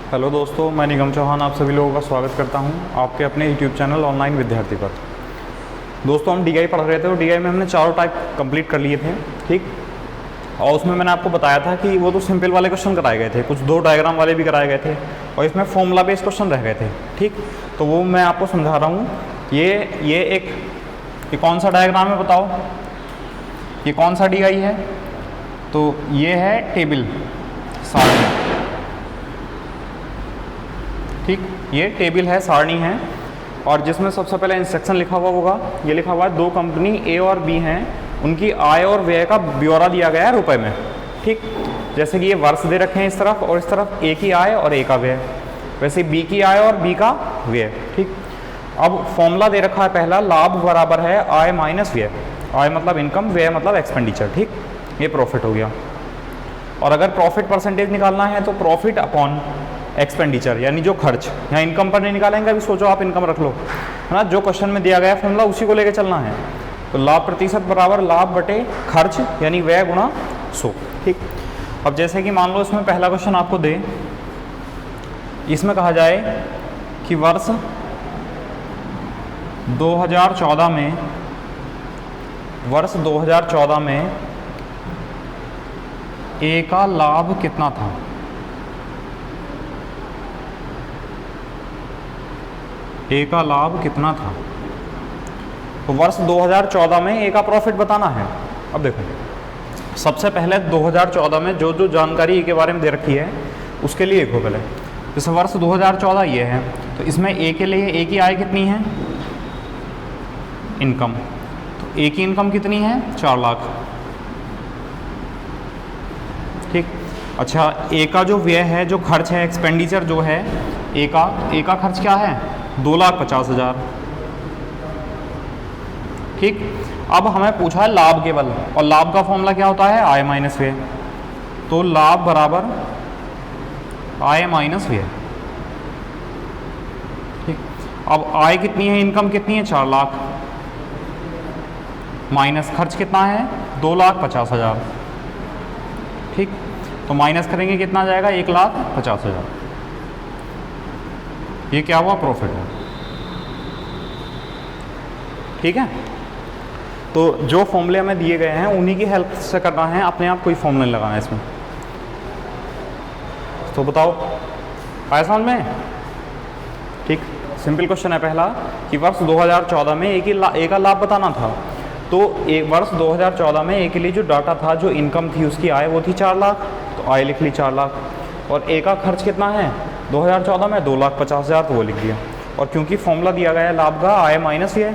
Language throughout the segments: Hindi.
हेलो दोस्तों, मैं निगम चौहान आप सभी लोगों का स्वागत करता हूं आपके अपने यूट्यूब चैनल ऑनलाइन विद्यार्थी पर। दोस्तों, हम डीआई पढ़ रहे थे और डीआई में हमने चारों टाइप कंप्लीट कर लिए थे, ठीक। और उसमें मैंने आपको बताया था कि वो तो सिंपल वाले क्वेश्चन कराए गए थे, कुछ दो डायग्राम वाले भी कराए गए थे और इसमें फॉर्मूला बेस्ड क्वेश्चन रह गए थे, ठीक। तो वो मैं आपको समझा रहा हूँ। ये कौन सा डायग्राम है बताओ, ये कौन सा डीआई है? तो ये है टेबल सारणी, ठीक। ये टेबल है, सारणी है, और जिसमें सबसे पहले इंस्ट्रक्शन लिखा हुआ होगा। ये लिखा हुआ है दो कंपनी ए और बी हैं, उनकी आय और व्यय का ब्यौरा दिया गया है रुपए में, ठीक। जैसे कि ये वर्ष दे रखे हैं इस तरफ, और इस तरफ ए की आय और ए का व्यय, वैसे बी की आय और बी का व्यय, ठीक। अब फॉर्मूला दे रखा है पहला, लाभ बराबर है आय माइनस व्यय। आय मतलब इनकम, व्यय मतलब एक्सपेंडिचर, ठीक। ये प्रॉफिट हो गया। और अगर प्रॉफिट परसेंटेज निकालना है तो प्रॉफिट अपॉन एक्सपेंडिचर, यानी जो खर्च, यहाँ इनकम पर नहीं निकालेंगे, अभी सोचो आप इनकम रख लो, है ना। जो क्वेश्चन में दिया गया फॉर्मूला उसी को लेके चलना है। तो लाभ प्रतिशत बराबर लाभ बटे खर्च, यानी व्यय गुणा 100, ठीक। अब जैसे कि मान लो इसमें पहला क्वेश्चन आपको दे, इसमें कहा जाए कि वर्ष 2014 में ए का लाभ कितना था? ए का लाभ कितना था? तो वर्ष 2014 में ए का प्रॉफिट बताना है। अब देखो, सबसे पहले 2014 में जो जो जानकारी ए के बारे में दे रखी है उसके लिए लिखो पहले। जैसे वर्ष 2014 ये है, तो इसमें ए के लिए ए की आय कितनी है? इनकम। तो ए की इनकम कितनी है? 4 लाख, ठीक। अच्छा, ए का जो व्यय है, जो खर्च है, एक्सपेंडिचर जो है ए का खर्च क्या है? 2,50,000, ठीक। अब हमें पूछा है लाभ केवल, और लाभ का फॉर्मूला क्या होता है? आय माइनस व्यय। तो लाभ बराबर आय माइनस व्यय, ठीक। अब आय कितनी है, इनकम कितनी है? 4 लाख, माइनस खर्च कितना है? 2,50,000, ठीक। तो माइनस करेंगे कितना आ जाएगा? 1,50,000। ये क्या हुआ? प्रॉफिट है, ठीक है। तो जो फॉर्मूले हमें दिए गए हैं उन्हीं की हेल्प से करना है, अपने आप कोई फॉर्मूला नहीं लगाना है इसमें। तो बताओ, आया समझ में? ठीक, सिंपल क्वेश्चन है पहला कि वर्ष 2014 में ए का लाभ बताना था। तो वर्ष 2014 में ए के लिए जो डाटा था, जो इनकम थी, उसकी आय वो थी 4 लाख, तो आय लिख ली 4 लाख। और ए का खर्च कितना है 2014 में? 2,50,000, तो वो लिख दिया। और क्योंकि फॉर्मूला दिया गया है लाभ का आय माइनस व्यय,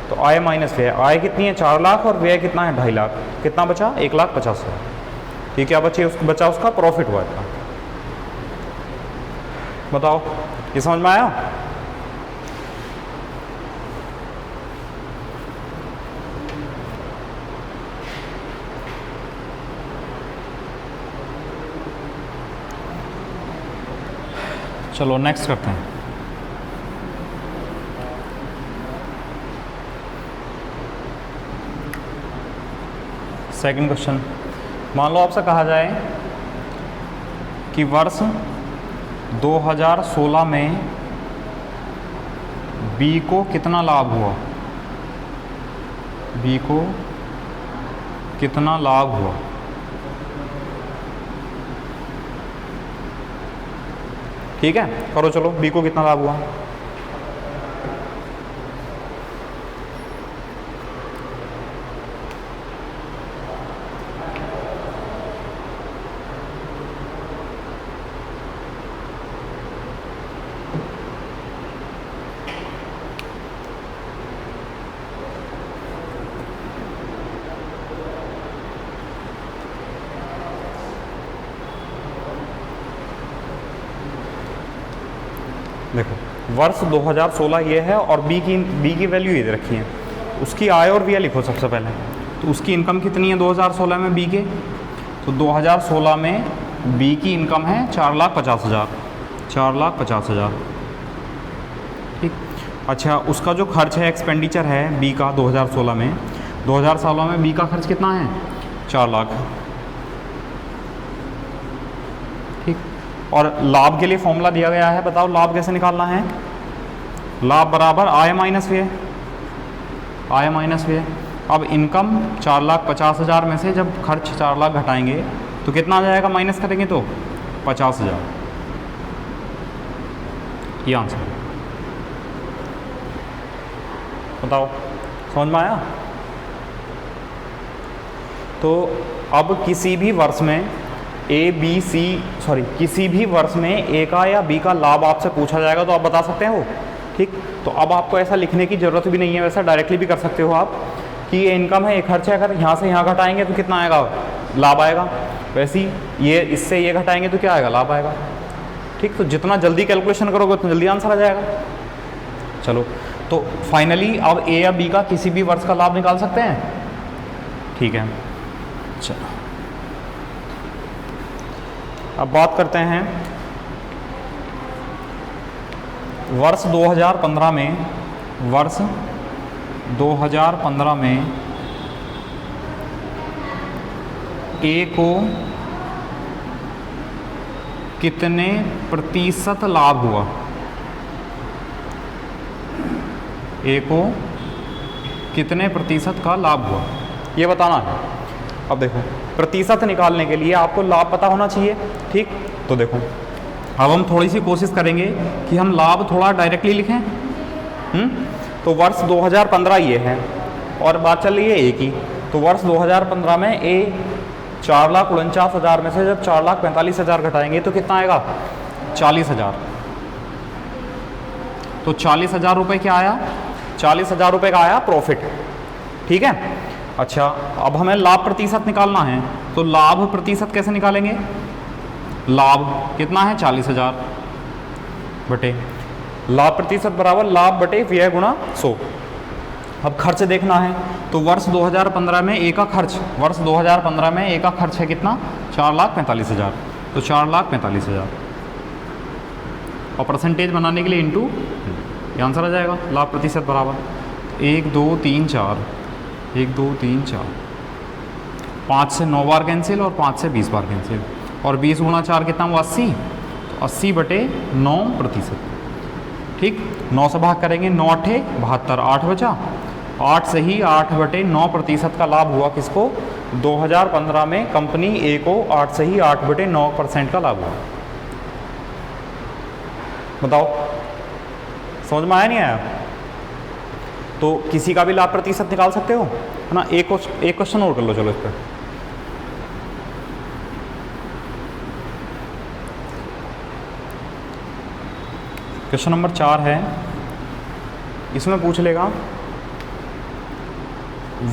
तो आय माइनस व्यय, आय कितनी है? 4 लाख, और व्यय कितना है? 2.5 लाख। कितना बचा? 1,50,000। ठीक, क्या बचा? उसका प्रॉफिट हुआ इतना। बताओ, ये समझ में आया? चलो नेक्स्ट करते हैं। सेकंड क्वेश्चन, मान लो आपसे कहा जाए कि वर्ष 2016 में बी को कितना लाभ हुआ? बी को कितना लाभ हुआ? ठीक है, करो चलो, बी को कितना लाभ हुआ? देखो, वर्ष 2016 ये है, और बी की वैल्यू ये रखी है। उसकी आय और व्यय लिखो सबसे पहले। तो उसकी इनकम कितनी है 2016 में बी के? तो 2016 में बी की इनकम है 4,50,000, 4,50,000, ठीक। अच्छा, उसका जो खर्च है, एक्सपेंडिचर है बी का 2016 में बी का खर्च कितना है? 4 लाख, ठीक। और लाभ के लिए फॉर्मूला दिया गया है, बताओ लाभ कैसे निकालना है। लाभ बराबर आय माइनस व्यय, आय माइनस व्यय। अब इनकम 4,50,000 में से जब खर्च 4 लाख घटाएंगे तो कितना आ जाएगा, माइनस करेंगे तो 50,000। ये आंसर बताओ, समझ में आया। तो अब किसी भी वर्ष में किसी भी वर्ष में ए का या बी का लाभ आपसे पूछा जाएगा तो आप बता सकते हो, ठीक। तो अब आपको ऐसा लिखने की ज़रूरत भी नहीं है, वैसा डायरेक्टली भी कर सकते हो आप कि ये इनकम है, ये खर्च है, अगर यहाँ से यहाँ घटाएंगे तो कितना आएगा, लाभ आएगा। वैसे ही ये इससे ये घटाएंगे तो क्या आएगा, लाभ आएगा, ठीक। तो जितना जल्दी कैलकुलेशन करोगे उतना जल्दी आंसर आ जाएगा। चलो, तो फाइनली अब ए या बी का किसी भी वर्ष का लाभ निकाल सकते हैं, ठीक है। चलो अब बात करते हैं वर्ष 2015 में, वर्ष 2015 में ए को कितने प्रतिशत लाभ हुआ, ए को कितने प्रतिशत का लाभ हुआ, ये बताना है। अब देखो, प्रतिशत निकालने के लिए आपको लाभ पता होना चाहिए, ठीक। तो देखो अब हम थोड़ी सी कोशिश करेंगे कि हम लाभ थोड़ा डायरेक्टली लिखें। तो वर्ष 2015 ये है और बात चल रही है ए की। तो वर्ष 2015 में ए 4,49,000 में से जब 4,45,000 घटाएंगे तो कितना आएगा, 40,000। तो 40,000 रुपये क्या आया, 40,000 रुपये का आया प्रॉफिट, ठीक है। अच्छा, अब हमें लाभ प्रतिशत निकालना है, तो लाभ प्रतिशत कैसे निकालेंगे, लाभ कितना है 40,000 बटे लाभ प्रतिशत बराबर लाभ बटे व्यय गुणा 100। अब खर्च देखना है, तो वर्ष 2015 में ए का खर्च, वर्ष 2015 में ए का खर्च है कितना, 4,45,000। तो 4,45,000 और परसेंटेज बनाने के लिए इंटू ये आंसर आ जाएगा। लाभ प्रतिशत बराबर 1 2 3 4, 1 2 3 4, 5 से 9 बार कैंसिल और 5 से 20 बार कैंसिल, और 20 गुणा 4 कितना हुआ 80। तो 80 बटे 9%, ठीक। 9 से भाग करेंगे, 9 8 72, 8 बचा, 8 से ही 8 बटे 9% का लाभ हुआ किसको, 2015 में कंपनी ए को 8 से ही 8 बटे 9% का लाभ हुआ। बताओ समझ में आया नहीं आया। तो किसी का भी लाभ प्रतिशत निकाल सकते हो, है ना। एक क्वेश्चन और कर लो, चलो इस पर। क्वेश्चन नंबर 4 है, इसमें पूछ लेगा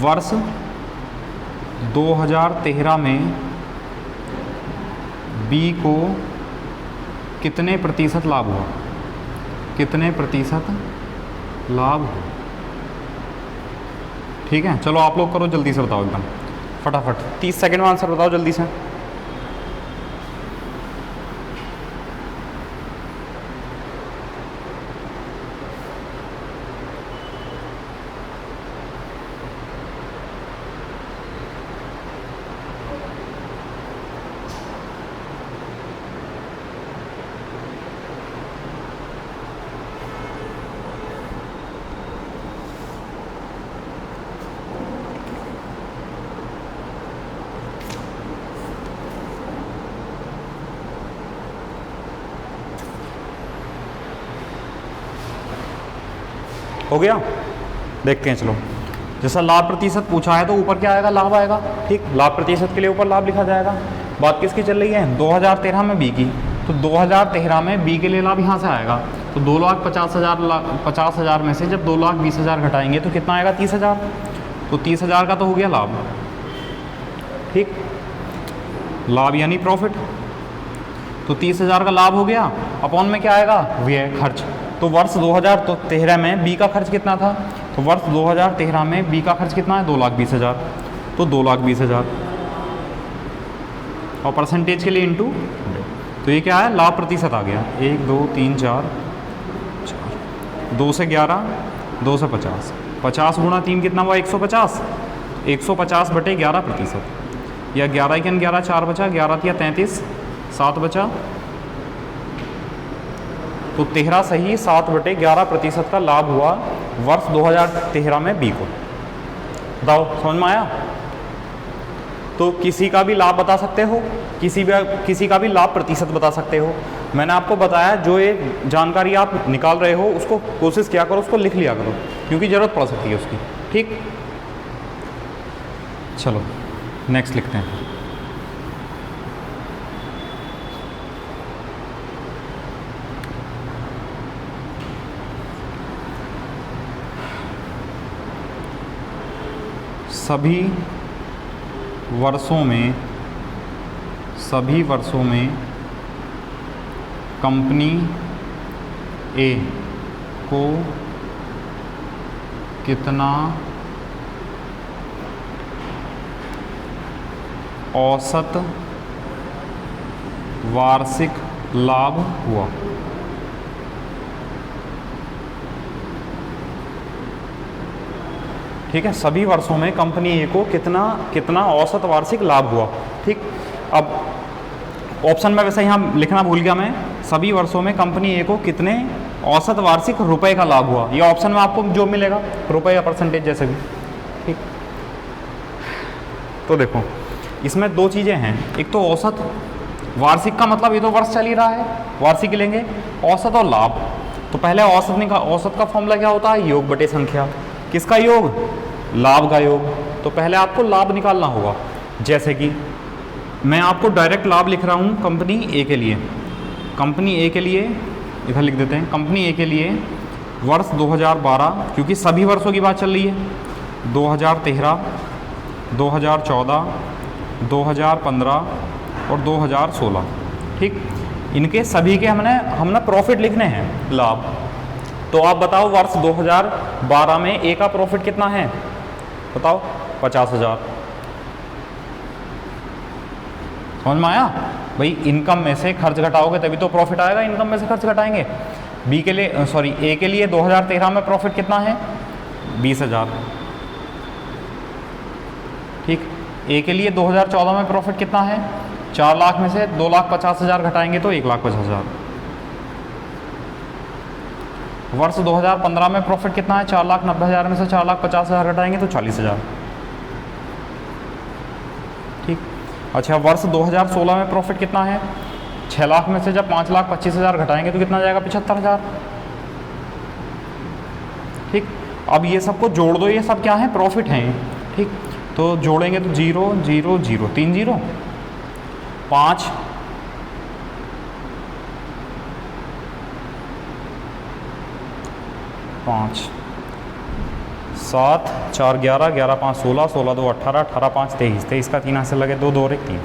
वर्ष 2013 में बी को कितने प्रतिशत लाभ हुआ, कितने प्रतिशत लाभ हुआ, ठीक है। चलो आप लोग करो, जल्दी से बताओ एकदम फटाफट, 30 सेकंड में आंसर बताओ जल्दी से। हो गया, देखते हैं। चलो, जैसा लाभ प्रतिशत पूछा है तो ऊपर क्या आएगा, लाभ आएगा, ठीक। लाभ प्रतिशत के लिए ऊपर लाभ लिखा जाएगा। बात किसकी चल रही है, 2013 में बी की। तो 2013 में बी के लिए लाभ यहाँ से आएगा। तो 2,50,000 में से जब 2,20,000 घटाएंगे तो कितना आएगा, 30,000। तो 30,000 का तो हो गया लाभ, ठीक। लाभ यानी प्रॉफिट। तो 30,000 का लाभ हो गया, अपॉन में क्या आएगा, व्यय खर्च। तो वर्ष 2013 में बी का खर्च कितना था, तो वर्ष 2013 में बी का खर्च कितना है, 2,20,000। तो 2,20,000 और परसेंटेज के लिए इंटू, तो ये क्या है, लाभ प्रतिशत आ गया। 1 2 3 4 2 से 11, 2 से 50, 50 गुणा 3 कितना हुआ, 150। 150 बटे 11%, या 11 11 4 बचा, 11 या 33, 7 बचा, तो 13 सही 7/11% का लाभ हुआ वर्ष 2013 में बी को। बताओ समझ में आया? तो किसी का भी लाभ बता सकते हो, किसी का भी लाभ प्रतिशत बता सकते हो। मैंने आपको बताया जो ये जानकारी आप निकाल रहे हो उसको कोशिश किया करो, उसको लिख लिया करो, क्योंकि ज़रूरत पड़ सकती है उसकी। ठीक, चलो नेक्स्ट लिखते हैं। सभी वर्षों में कंपनी ए को कितना औसत वार्षिक लाभ हुआ। ठीक है, सभी वर्षों में कंपनी ए को कितना औसत वार्षिक लाभ हुआ। ठीक, अब ऑप्शन में वैसे यहाँ लिखना भूल गया मैं, सभी वर्षों में कंपनी ए को कितने औसत वार्षिक रुपए का लाभ हुआ। ये ऑप्शन में आपको जो मिलेगा रुपए या परसेंटेज जैसे भी। ठीक, तो देखो इसमें दो चीज़ें हैं, एक तो औसत, वार्षिक का मतलब ये तो वर्ष चल ही रहा है, वार्षिक ही लेंगे, औसत और लाभ। तो पहले औसत का फॉर्मूला क्या होता है? योग बटे संख्या। किसका योग? लाभ का योग। तो पहले आपको लाभ निकालना होगा, जैसे कि मैं आपको डायरेक्ट लाभ लिख रहा हूँ कंपनी ए के लिए। कंपनी ए के लिए इधर लिख देते हैं, कंपनी ए के लिए वर्ष 2012, क्योंकि सभी वर्षों की बात चल रही है, 2013, 2014, 2015 और 2016। ठीक, इनके सभी के हमने प्रॉफिट लिखने हैं, लाभ। तो आप बताओ वर्ष 2012 में ए का प्रॉफिट कितना है? बताओ। 50,000। समझ में आया? भाई इनकम में से खर्च घटाओगे तभी तो प्रॉफिट आएगा, इनकम में से खर्च घटाएंगे। बी के लिए ए के लिए 2013 में प्रॉफिट कितना है? 20,000। ठीक, ए के लिए 2014 में प्रॉफिट कितना है? 4 लाख में से 2,50,000 घटाएंगे तो 1,50,000। वर्ष 2015 में प्रॉफिट कितना है? 4,90,000 में से 4,50,000 घटाएंगे तो 40,000। ठीक, अच्छा वर्ष 2016 में प्रॉफिट कितना है? 6 लाख में से जब 5,25,000 घटाएंगे तो कितना जाएगा? 75,000। ठीक, अब ये सबको जोड़ दो, ये सब क्या है? प्रॉफिट हैं। ठीक, तो जोड़ेंगे तो 0 0 0 3 0 5 5 7 4 11 11 5 16 16 2 18 18 5 23 23 का 3 से लगे 2 2 1 3,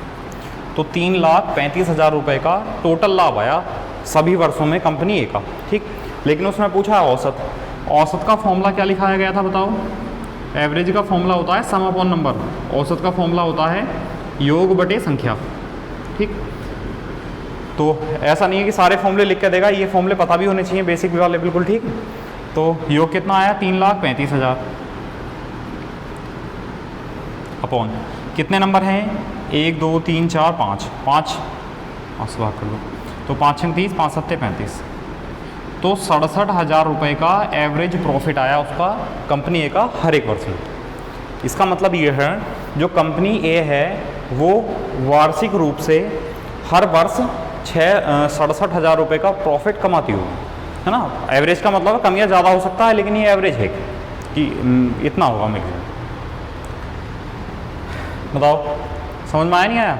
तो 3,35,000 रुपये का टोटल लाभ आया सभी वर्षों में कंपनी ए का। ठीक, लेकिन उसमें पूछा है औसत। औसत का फॉर्मूला क्या लिखाया गया था बताओ? एवरेज का फॉर्मूला होता है सम अपॉन नंबर, औसत का फॉर्मूला होता है योग बटे संख्या। ठीक, तो ऐसा नहीं है कि सारे फॉर्मूले लिख के देगा, ये फॉर्मूले पता भी होने चाहिए, बेसिक वाले बिल्कुल। ठीक, तो योग कितना आया? 3,35,000 अपॉन कितने नंबर हैं? 1 2 3 4 5 5 बात कर लो, तो 5 6 30 5 7 35, तो 67,000 रुपये का एवरेज प्रॉफिट आया उसका कंपनी ए का हर एक वर्ष में। इसका मतलब ये है जो कंपनी ए है वो वार्षिक रूप से हर वर्ष 67,000 रुपये का प्रॉफिट कमाती होगी, है ना। एवरेज का मतलब कम या ज़्यादा हो सकता है, लेकिन ये एवरेज है कि इतना होगा मैक्सिमम। बताओ समझ में आया नहीं आया?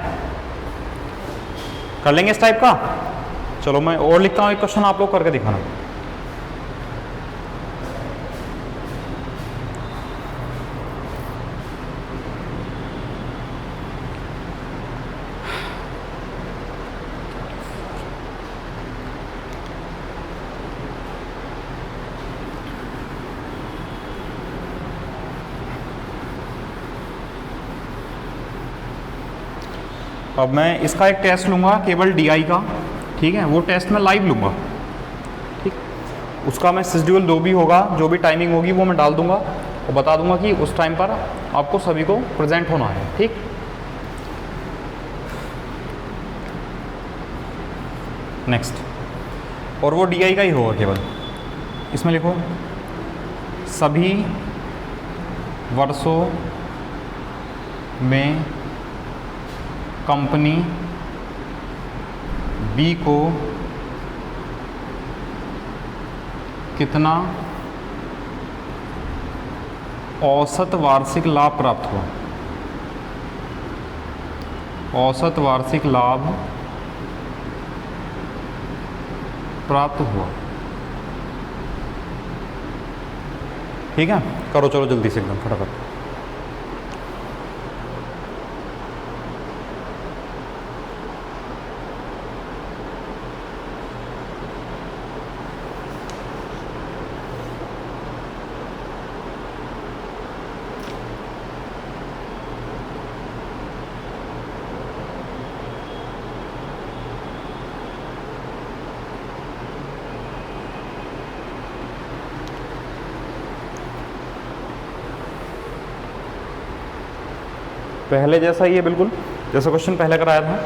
कर लेंगे इस टाइप का। चलो मैं और लिखता हूँ एक क्वेश्चन, आप लोग करके दिखाना। अब मैं इसका एक टेस्ट लूँगा केवल डीआई का, ठीक है, वो टेस्ट मैं लाइव लूँगा। ठीक, उसका मैं शेड्यूल जो भी होगा, जो भी टाइमिंग होगी वो मैं डाल दूँगा और बता दूँगा कि उस टाइम पर आपको सभी को प्रेजेंट होना है। ठीक, नेक्स्ट और वो DI का ही होगा केवल। इसमें लिखो सभी वर्षों में कंपनी बी को कितना औसत वार्षिक लाभ प्राप्त हुआ। औसत वार्षिक लाभ प्राप्त हुआ। ठीक है, करो चलो जल्दी से एकदम फटाफट। पहले जैसा ही है बिल्कुल, जैसा क्वेश्चन पहले कराया था।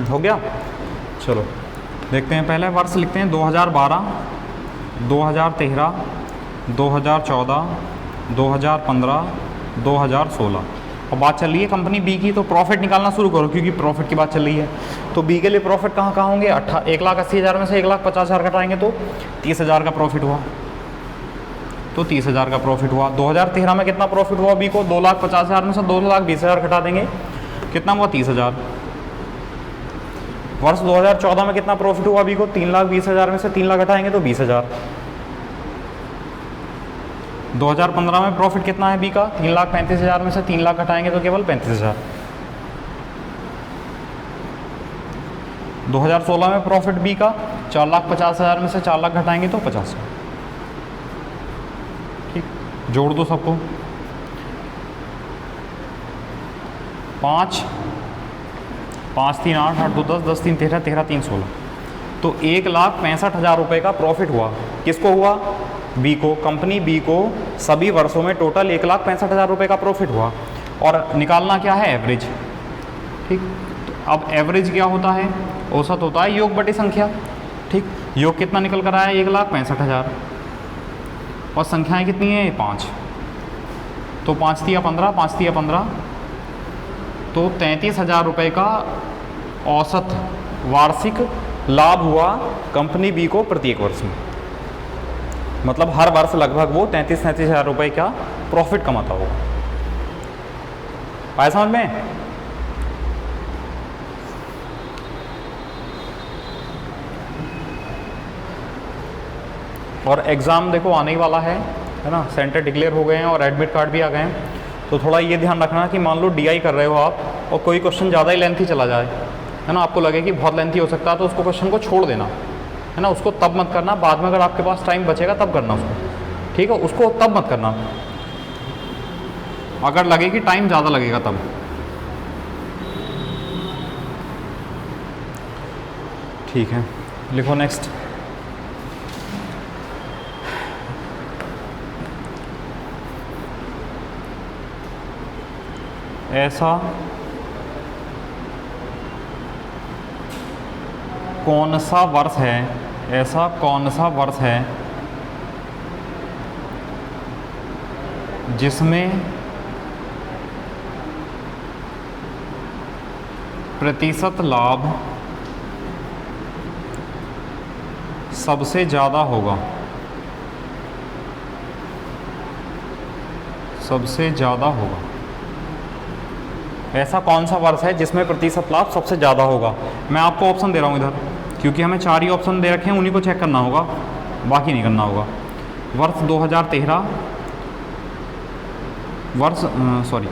हो गया। चलो देखते हैं, पहले वर्ष लिखते हैं 2012, 2013, 2014, 2015, 2016। और बात चल रही है कंपनी बी की, तो प्रॉफिट निकालना शुरू करो क्योंकि प्रॉफिट की बात चल रही है। तो बी के लिए प्रॉफिट कहाँ कहाँ होंगे, 1,80,000 में से 1,50,000 घटाएंगे तो 30,000 का प्रॉफिट हुआ। तो 30,000 का प्रॉफिट हुआ। 2013 में कितना प्रॉफिट हुआ बी को, 2,50,000 में से 2,20,000 घटा देंगे, कितना हुआ 30,000। वर्ष 2014 में कितना प्रॉफिट हुआ बी को, 3,20,000 में से 3 लाख घटाएंगे तो 20,000। 2015 में प्रॉफिट कितना है बी का, 3,35,000 में से 3 लाख घटाएंगे तो केवल 35,000। 2016 में प्रॉफिट बी का 4,50,000 में से 4 लाख घटाएंगे तो 50,000। ठीक, जोड़ दो सबको। 5 5 3 8 8 2 10 10 3 13 13 3 16। तो 1,65,000 रुपये का प्रॉफिट हुआ। किसको हुआ, बी को। कंपनी बी को सभी वर्षों में टोटल 1,65,000 रुपये का प्रॉफिट हुआ। और निकालना क्या है, एवरेज। ठीक, तो अब एवरेज क्या होता है, औसत होता है योग बटे संख्या। ठीक, योग कितना निकल कर आया, 1,65,000 और संख्याएं कितनी है 5। तो 5 तिया 15, 5 तिया 15, तो 33,000 रुपये का औसत वार्षिक लाभ हुआ कंपनी बी को प्रत्येक वर्ष में। मतलब हर वर्ष लगभग वो 33,000 रुपये का प्रॉफिट कमाता होगा। आया समझ में। और एग्ज़ाम देखो आने ही वाला है ना, सेंटर डिक्लेयर हो गए हैं और एडमिट कार्ड भी आ गए हैं। तो थोड़ा ये ध्यान रखना कि मान लो DI कर रहे हो आप और कोई क्वेश्चन ज़्यादा ही लेंथी चला जाए, है ना, आपको लगे कि बहुत लेंथी हो सकता है, तो उसको क्वेश्चन को छोड़ देना, है ना। उसको तब मत करना, बाद में अगर आपके पास टाइम बचेगा तब करना उसको। ठीक है, उसको तब मत करना अगर लगे कि टाइम ज़्यादा लगेगा तब। ठीक है, लिखो नेक्स्ट। ऐसा कौन सा वर्ष है, ऐसा कौन सा वर्ष है जिसमें प्रतिशत लाभ सबसे ज़्यादा होगा, सबसे ज़्यादा होगा। ऐसा कौन सा वर्ष है जिसमें प्रतिशत लाभ सबसे ज़्यादा होगा? मैं आपको ऑप्शन दे रहा हूँ इधर, क्योंकि हमें 4 ही ऑप्शन दे रखे हैं, उन्हीं को चेक करना होगा, बाकी नहीं करना होगा। वर्ष 2013, वर्ष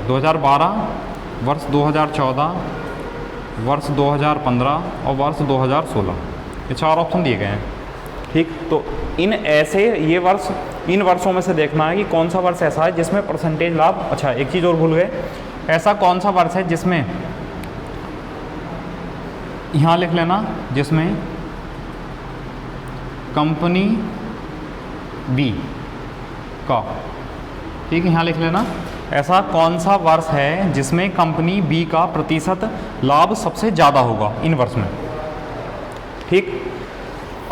2012, वर्ष 2014, वर्ष 2015 और वर्ष 2016, ये 4 ऑप्शन दिए गए हैं। ठीक, तो ये वर्ष, इन वर्षों में से देखना है कि कौन सा वर्ष ऐसा है जिसमें परसेंटेज लाभ, अच्छा एक चीज़ और भूल गए, ऐसा कौन सा वर्ष है जिसमें, यहाँ लिख लेना, जिसमें कंपनी बी का, ठीक है, यहाँ लिख लेना, ऐसा कौन सा वर्ष है जिसमें कंपनी बी का प्रतिशत लाभ सबसे ज़्यादा होगा इन वर्ष में। ठीक,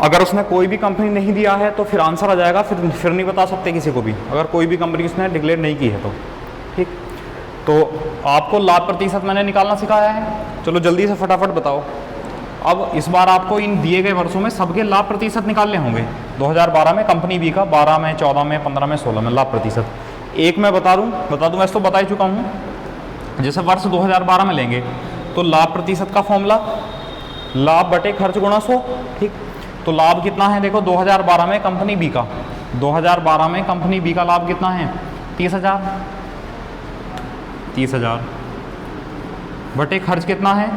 अगर उसने कोई भी कंपनी नहीं दिया है तो फिर आंसर आ जाएगा, फिर नहीं बता सकते किसी को भी, अगर कोई भी कंपनी उसने डिक्लेयर नहीं की है तो। ठीक, तो आपको लाभ प्रतिशत मैंने निकालना सिखाया है, चलो जल्दी से फटाफट बताओ। अब इस बार आपको इन दिए गए वर्षों में सबके लाभ प्रतिशत निकालने होंगे। 2012 में कंपनी बी का, 12 में, 14 में, 15 में, 16 में लाभ प्रतिशत। एक मैं बता दूं, वैसे तो बता ही चुका हूँ। जैसे वर्ष 2012 में लेंगे तो लाभ प्रतिशत का फॉर्मूला लाभ बटे खर्च गुणा 100। ठीक, तो लाभ कितना है देखो 2012 में कंपनी बी का, 2012 में कंपनी बी का लाभ कितना है 30,000 बटे खर्च कितना है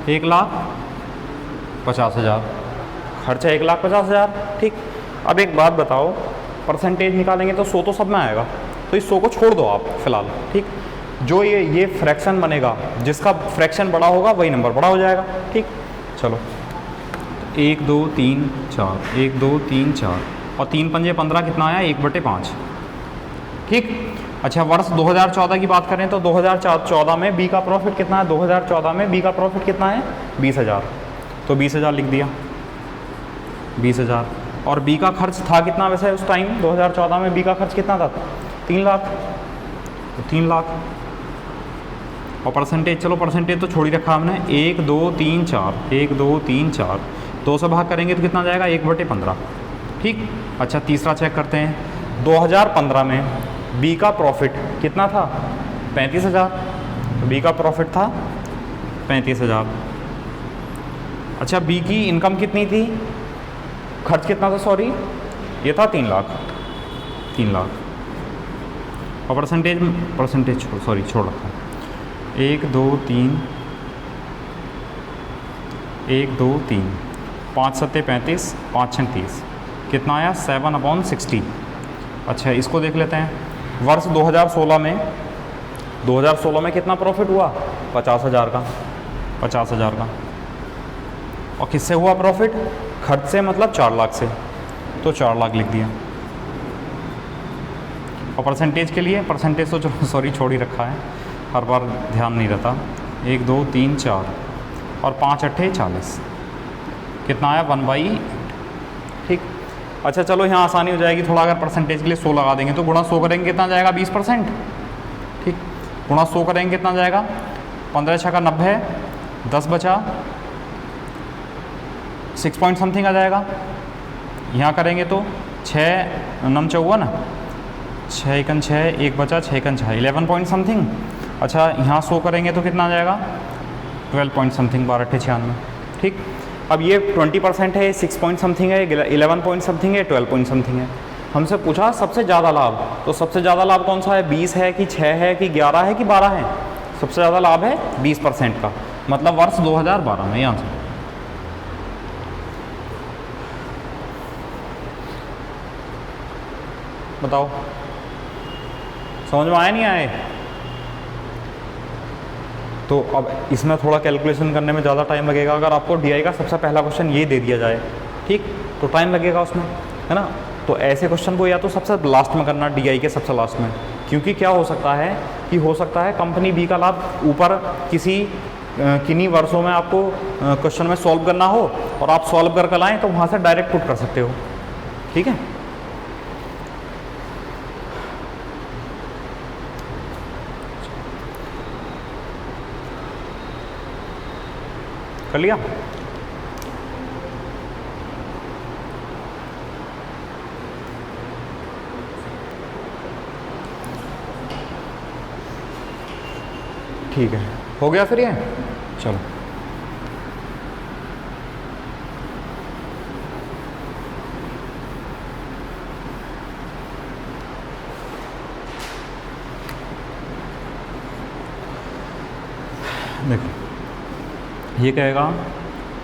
1,50,000, खर्च है 1,50,000। ठीक, अब एक बात बताओ, परसेंटेज निकालेंगे तो 100 तो सब में आएगा, तो इस 100 को छोड़ दो आप फिलहाल। ठीक, जो ये फ्रैक्शन बनेगा, जिसका फ्रैक्शन बड़ा होगा वही नंबर बड़ा हो जाएगा। ठीक, चलो 1 2 3 4, 1 2 3 4 और 3 पंजे 15 कितना आया 1/5। ठीक, अच्छा वर्ष 2014 की बात करें तो 2014 में बी का प्रॉफिट कितना है, 2014 में बी का प्रॉफिट कितना है 20,000, तो 20,000 लिख दिया 20,000। और बी का खर्च था कितना वैसे उस टाइम 2014 में बी का खर्च कितना था 3 लाख, तो 3 लाख। और परसेंटेज, चलो परसेंटेज तो छोड़ ही रखा हमने, 1 2 3 4, 1 2 3 4, 2 से भाग करेंगे तो कितना जाएगा 1/15। ठीक, अच्छा तीसरा चेक करते हैं, 2015 में बी का प्रॉफिट कितना था 35,000, तो बी का प्रॉफिट था 35,000। अच्छा बी की इनकम कितनी थी, खर्च कितना था, सॉरी ये था 3 लाख, 3 लाख। और परसेंटेज छोड़ रखा, 1 2 3, 1 2 3, 5 7 35, 5 6 30, कितना आया 7/60। अच्छा इसको देख लेते हैं, वर्ष 2016 में कितना प्रॉफिट हुआ 50,000 का, 50,000 का। और किससे हुआ प्रॉफिट, खर्च से, मतलब 4 लाख से, तो 4 लाख लिख दिया। और परसेंटेज के लिए, परसेंटेज तो सॉरी छोड़ ही रखा है, हर बार ध्यान नहीं रहता, 1 2 3 4 और 5 8 40, कितना आया 1/8। ठीक, अच्छा चलो यहाँ आसानी हो जाएगी थोड़ा, अगर परसेंटेज के लिए 100 लगा देंगे तो गुणा 100 करेंगे कितना जाएगा 20%। ठीक, गुणा 100 करेंगे कितना जाएगा 15 6 का 90, 10 बचा 6 पॉइंट समथिंग आ जाएगा। यहाँ करेंगे तो 6 9 54, 6 1 6, 1 बचा 6 1 6, 11 पॉइंट समथिंग। अच्छा यहाँ 100 करेंगे तो कितना आ जाएगा 12 पॉइंट समथिंग, 12 8 96। ठीक, अब ये 20% है, 6 पॉइंट समथिंग है, 11 पॉइंट समथिंग है, 12 पॉइंट समथिंग है। हमसे पूछा सबसे ज़्यादा लाभ, तो सबसे ज़्यादा लाभ कौन सा है, 20 है कि 6 है कि 11 है कि 12 है, सबसे ज़्यादा लाभ है 20% का, मतलब वर्ष 2012 में। यहाँ से बताओ समझ में आया नहीं आए, तो अब इसमें थोड़ा कैलकुलेशन करने में ज़्यादा टाइम लगेगा। अगर आपको डीआई का सबसे पहला क्वेश्चन ये दे दिया जाए, ठीक, तो टाइम लगेगा उसमें, है ना। तो ऐसे क्वेश्चन को या तो सबसे लास्ट में करना, डीआई के सबसे लास्ट में, क्योंकि क्या हो सकता है कि हो सकता है कंपनी बी का लाभ ऊपर किन्हीं वर्षों में आपको क्वेश्चन में सॉल्व करना हो और आप सॉल्व करके लाएँ तो वहाँ से डायरेक्ट पुट कर सकते हो। ठीक है, कर लिया? ठीक है, हो गया फिर ये। चलो देखो, ये कहेगा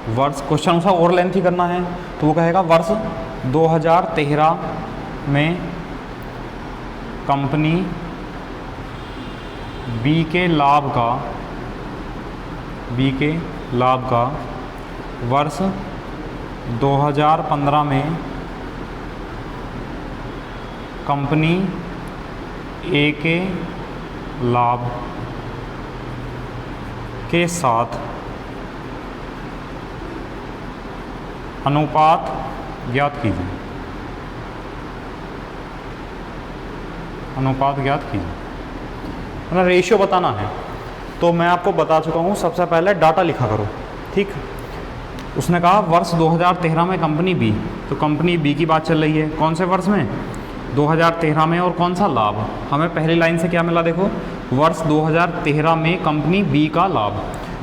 वर्ष, क्वेश्चन अनुसार और लेंथ ही करना है, तो वो कहेगा वर्ष 2013 में कंपनी बी के लाभ का वर्ष 2015 में कंपनी ए के लाभ के साथ अनुपात ज्ञात कीजिए। अनुपात ज्ञात कीजिए, मतलब रेशियो बताना है। तो मैं आपको बता चुका हूँ, सबसे पहले डाटा लिखा करो, ठीक। उसने कहा वर्ष 2013 में कंपनी बी, तो कंपनी बी की बात चल रही है, कौन से वर्ष में? 2013 में। और कौन सा लाभ? हमें पहली लाइन से क्या मिला, देखो, वर्ष 2013 में कंपनी बी का लाभ।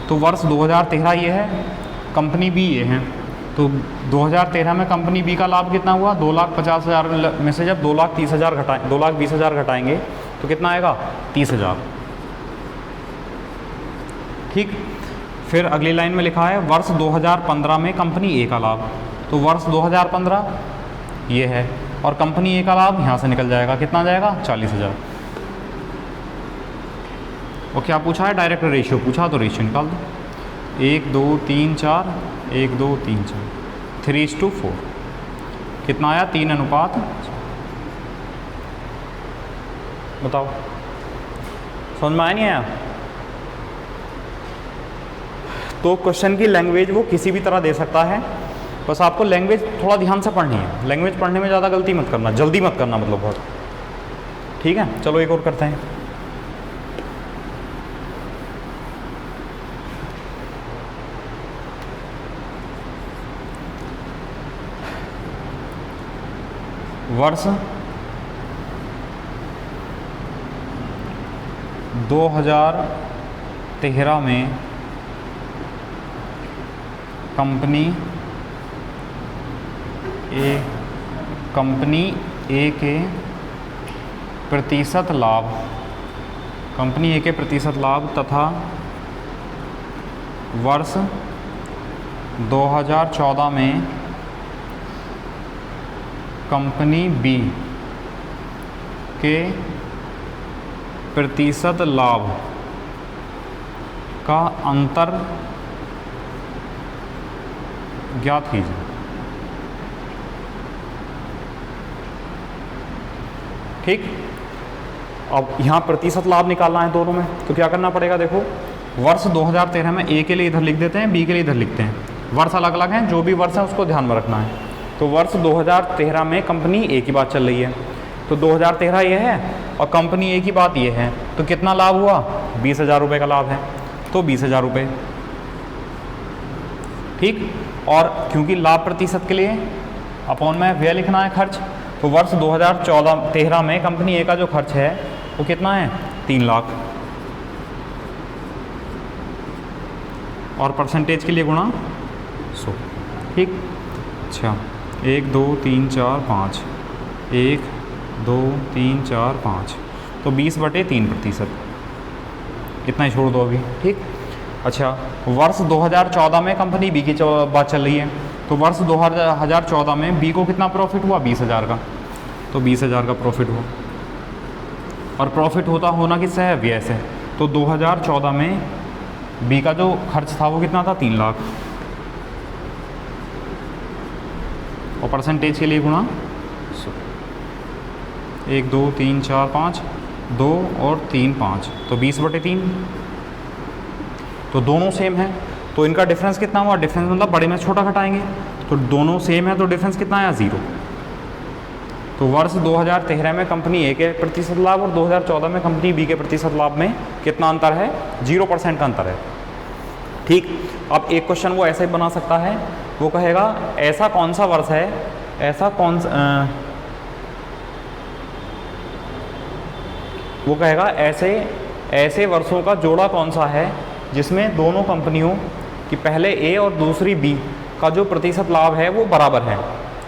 तो वर्ष 2013 ये है, कंपनी बी ये है, तो 2013 में कंपनी बी का लाभ कितना हुआ? 2,50,000 में से जब 2,30,000 घटाएं, 2,20,000 घटाएंगे तो कितना आएगा? 30,000, ठीक। फिर अगली लाइन में लिखा है वर्ष 2015 में कंपनी ए का लाभ, तो वर्ष 2015 ये है, और कंपनी ए का लाभ यहाँ से निकल जाएगा, कितना आ जाएगा? 40,000। और क्या पूछा है? डायरेक्ट रेशियो पूछा, तो रेशियो निकाल दो। 1 2 3 4, 1 2 3 4, 3:4, कितना आया? 3:4। बताओ, समझ में आया नहीं आया? तो क्वेश्चन की लैंग्वेज वो किसी भी तरह दे सकता है, बस आपको लैंग्वेज थोड़ा ध्यान से पढ़नी है। लैंग्वेज पढ़ने में ज़्यादा गलती मत करना, जल्दी मत करना, मतलब बहुत, ठीक है। चलो एक और करते हैं। वर्ष 2013 में कंपनी ए के प्रतिशत लाभ तथा वर्ष 2014 में कंपनी बी के प्रतिशत लाभ का अंतर ज्ञात कीजिए। ठीक, अब यहाँ प्रतिशत लाभ निकालना है दोनों में, तो क्या करना पड़ेगा? देखो, वर्ष 2013 में ए के लिए इधर लिख देते हैं, बी के लिए इधर लिखते हैं। वर्ष अलग अलग हैं, जो भी वर्ष है उसको ध्यान में रखना है। तो वर्ष 2013 में कंपनी ए की बात चल रही है, तो 2013 ये है और कंपनी ए की बात ये है, तो कितना लाभ हुआ? 20,000 रुपये का लाभ है, तो 20,000 रुपये, ठीक। और क्योंकि लाभ प्रतिशत के लिए अपॉन में व्यय लिखना है, खर्च, तो वर्ष 2013 में कंपनी ए का जो खर्च है वो कितना है? 3 लाख, और परसेंटेज के लिए गुणा 100, ठीक। अच्छा, 1 2 3 4 5, 1 2 3 4 5, तो 20/3%, इतना ही छोड़ दो अभी, ठीक। अच्छा, वर्ष 2014 में कंपनी बी की बात चल रही है, तो वर्ष 2014 में बी को कितना प्रॉफिट हुआ? 20,000 का, तो 20,000 का प्रॉफिट हुआ, और प्रॉफिट होना किससे है? व्यय से। तो 2014 में बी का जो खर्च था वो कितना था? 3 लाख, और परसेंटेज के लिए गुणा 1 2 3 4 5, 2 और 3 5, तो 20/3, तो दोनों सेम है, तो इनका डिफरेंस कितना हुआ? डिफरेंस मतलब बड़े में छोटा घटाएंगे, तो दोनों सेम है, तो डिफरेंस कितना आया? 0। तो वर्ष 2013 में कंपनी ए के प्रतिशत लाभ और 2014 में कंपनी बी के प्रतिशत लाभ में कितना अंतर है? 0% का अंतर है। ठीक। अब एक क्वेश्चन वो ऐसे ही बना सकता है, वो कहेगा ऐसा कौन सा वर्ष है, ऐसा कौन सा वो कहेगा ऐसे वर्षों का जोड़ा कौन सा है जिसमें दोनों कंपनियों की पहले ए और दूसरी बी का जो प्रतिशत लाभ है वो बराबर है।